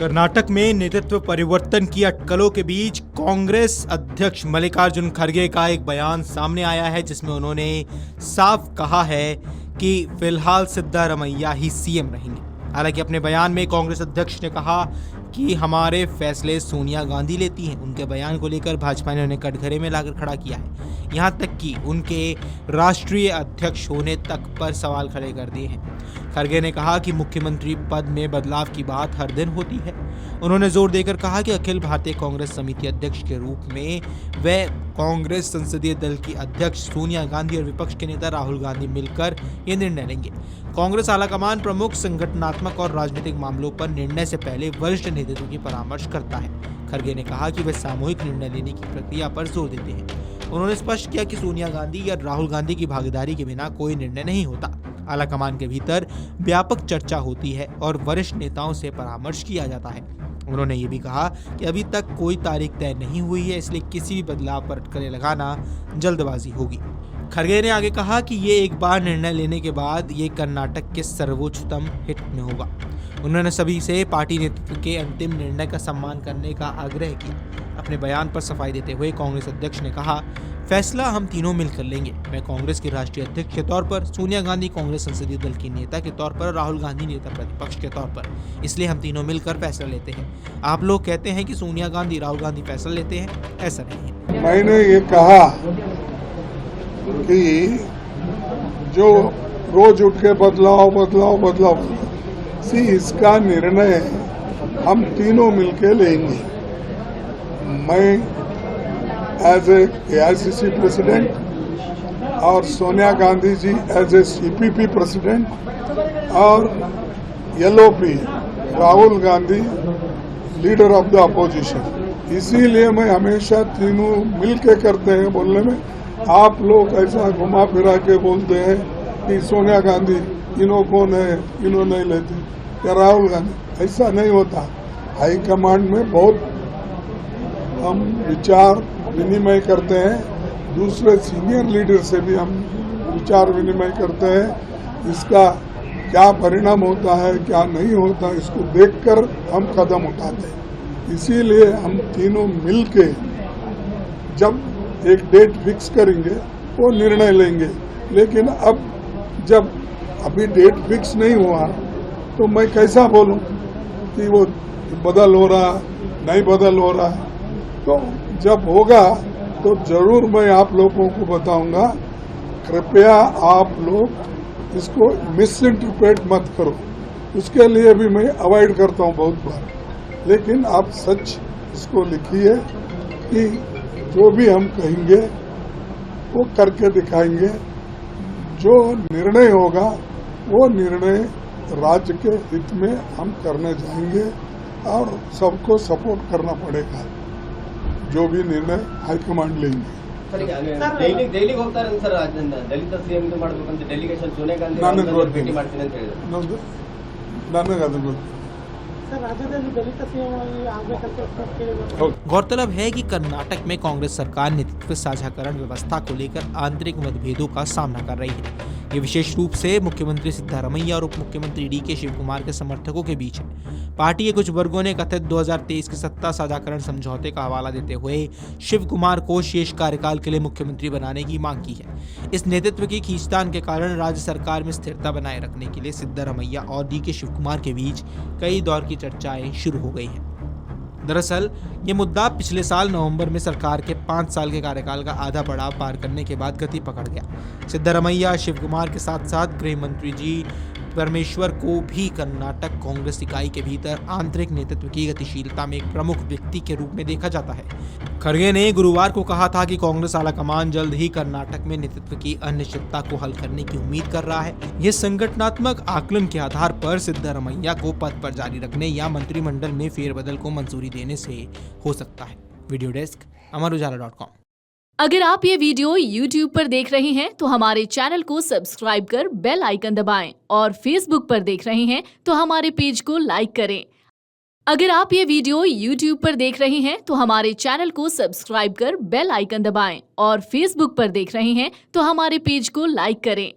कर्नाटक में नेतृत्व परिवर्तन की अटकलों के बीच कांग्रेस अध्यक्ष मल्लिकार्जुन खड़गे का एक बयान सामने आया है, जिसमें उन्होंने साफ कहा है कि फिलहाल सिद्धारमैया ही सीएम रहेंगे। हालांकि अपने बयान में कांग्रेस अध्यक्ष ने कहा कि हमारे फैसले सोनिया गांधी लेती हैं। उनके बयान को लेकर भाजपा ने उन्हें कटघरे में लाकर खड़ा किया है, यहाँ तक कि उनके राष्ट्रीय अध्यक्ष होने तक पर सवाल खड़े कर दिए हैं। खड़गे ने कहा कि मुख्यमंत्री पद में बदलाव की बात हर दिन होती है। उन्होंने जोर देकर कहा कि अखिल भारतीय कांग्रेस समिति अध्यक्ष के रूप में वे कांग्रेस संसदीय दल की अध्यक्ष सोनिया गांधी और विपक्ष के नेता राहुल गांधी मिलकर ये निर्णय लेंगे। कांग्रेस आलाकमान प्रमुख संगठनात्मक और राजनीतिक मामलों पर निर्णय से पहले वरिष्ठ नेतृत्व की परामर्श करता है। खड़गे ने कहा कि वे सामूहिक निर्णय लेने की प्रक्रिया पर जोर देते हैं। उन्होंने स्पष्ट किया कि सोनिया गांधी या राहुल गांधी की भागीदारी के बिना कोई निर्णय नहीं होता। आलाकमान के भीतर व्यापक चर्चा होती है और वरिष्ठ नेताओं से परामर्श किया जाता है। उन्होंने ये भी कहा कि अभी तक कोई तारीख तय नहीं हुई है, इसलिए किसी भी बदलाव पर अटकलें लगाना जल्दबाजी होगी। खड़गे ने आगे कहा कि ये एक बार निर्णय लेने के बाद ये कर्नाटक के सर्वोच्चतम हित में होगा। उन्होंने सभी से पार्टी नेतृत्व के अंतिम निर्णय का सम्मान करने का आग्रह किया। अपने बयान पर सफाई देते हुए कांग्रेस अध्यक्ष ने कहा, फैसला हम तीनों मिलकर लेंगे। मैं कांग्रेस के राष्ट्रीय अध्यक्ष के तौर पर, सोनिया गांधी कांग्रेस संसदीय दल की नेता के तौर पर, राहुल गांधी नेता प्रतिपक्ष के तौर पर, इसलिए हम तीनों मिलकर फैसला लेते हैं। आप लोग कहते हैं कि सोनिया गांधी राहुल गांधी फैसला लेते हैं, ऐसा नहीं है। मैंने ये कहा कि जो रोज उठ के बदलाव इसका निर्णय हम तीनों मिलके लेंगे। मैं एज ए AICC प्रेसिडेंट और Sonia Gandhi ji as a CPP president और LOP Rahul Gandhi leader of the opposition. इसीलिए मैं हमेशा तीनों मिलके करते हैं बोलने में। आप लोग ऐसा घुमा फिरा के बोलते हैं कि सोनिया गांधी इन्हों कौन है, इन्हों नहीं लेते, या राहुल गांधी, ऐसा नहीं होता। हाईकमांड में बहुत हम विचार विनिमय करते हैं, दूसरे सीनियर लीडर से भी हम विचार विनिमय करते हैं। इसका क्या परिणाम होता है, क्या नहीं होता, इसको देखकर हम कदम उठाते हैं। इसीलिए हम तीनों मिलके जब एक डेट फिक्स करेंगे वो निर्णय लेंगे। लेकिन अब जब अभी डेट फिक्स नहीं हुआ तो मैं कैसा बोलूं कि वो बदल हो रहा नहीं बदल हो रहा। तो जब होगा तो जरूर मैं आप लोगों को बताऊंगा। कृपया आप लोग इसको मिस इंटरप्रेट मत करो, उसके लिए भी मैं अवॉइड करता हूं बहुत बार। लेकिन आप सच इसको लिखिए कि जो भी हम कहेंगे वो करके दिखाएंगे। जो निर्णय होगा वो निर्णय राज्य के हित में हम करने जाएंगे और सबको सपोर्ट करना पड़ेगा। जो भी निर्णय हाईकमांड लेंगे। ಡೈಲಿಗೆ ಹೋಗ್ತಾರೆ ಸರ್, ದಲಿತ ಸಿಎಂ ಮಾಡಬೇಕಂತ ಡೆಲಿಗೇಷನ್ ಸೋನಿಯಾ ಗಾಂಧಿ ಭೇಟಿ ಮಾಡ್ತೀನಿ ಅಂತ ಹೇಳಿದ್ರು. ನನಗೆ ಅದು ಗೊತ್ತು. गौरतलब है कि कर्नाटक में कांग्रेस सरकार नेतृत्व साझाकरण व्यवस्था को लेकर आंतरिक मतभेदों का सामना कर रही है। ये विशेष रूप से मुख्यमंत्री सिद्धारमैया और उप मुख्यमंत्री DK शिवकुमार के समर्थकों के बीच है। पार्टी के कुछ वर्गों ने कथित 2023 के सत्ता साझाकरण समझौते का हवाला देते हुए शिवकुमार को शेष कार्यकाल के लिए मुख्यमंत्री बनाने की मांग की है। इस नेतृत्व की खींचतान के कारण राज्य सरकार में स्थिरता बनाए रखने के लिए सिद्धारमैया और DK शिवकुमार के बीच कई दौर की चर्चाएं शुरू हो गई हैं। दरअसल ये मुद्दा पिछले साल नवंबर में सरकार के 5 साल के कार्यकाल का आधा पड़ाव पार करने के बाद गति पकड़ गया। सिद्धारमैया शिवकुमार के साथ साथ गृह मंत्री जी परमेश्वर को भी कर्नाटक कांग्रेस इकाई के भीतर आंतरिक नेतृत्व की गतिशीलता में एक प्रमुख व्यक्ति के रूप में देखा जाता है। खड़गे ने गुरुवार को कहा था कि कांग्रेस आलाकमान जल्द ही कर्नाटक में नेतृत्व की अनिश्चितता को हल करने की उम्मीद कर रहा है। यह संगठनात्मक आकलन के आधार पर सिद्धारमैया को पद पर जारी रखने या मंत्रिमंडल में फेरबदल को मंजूरी देने से हो सकता है। Video desk Amar Ujala dot com. अगर आप ये वीडियो YouTube पर देख रहे हैं तो हमारे चैनल को सब्सक्राइब कर बेल आइकन दबाएं और Facebook पर देख रहे हैं तो हमारे पेज को लाइक करें। अगर आप ये वीडियो YouTube पर देख रहे हैं तो हमारे चैनल को सब्सक्राइब कर बेल आइकन दबाएं और Facebook पर देख रहे हैं तो हमारे पेज को लाइक करें।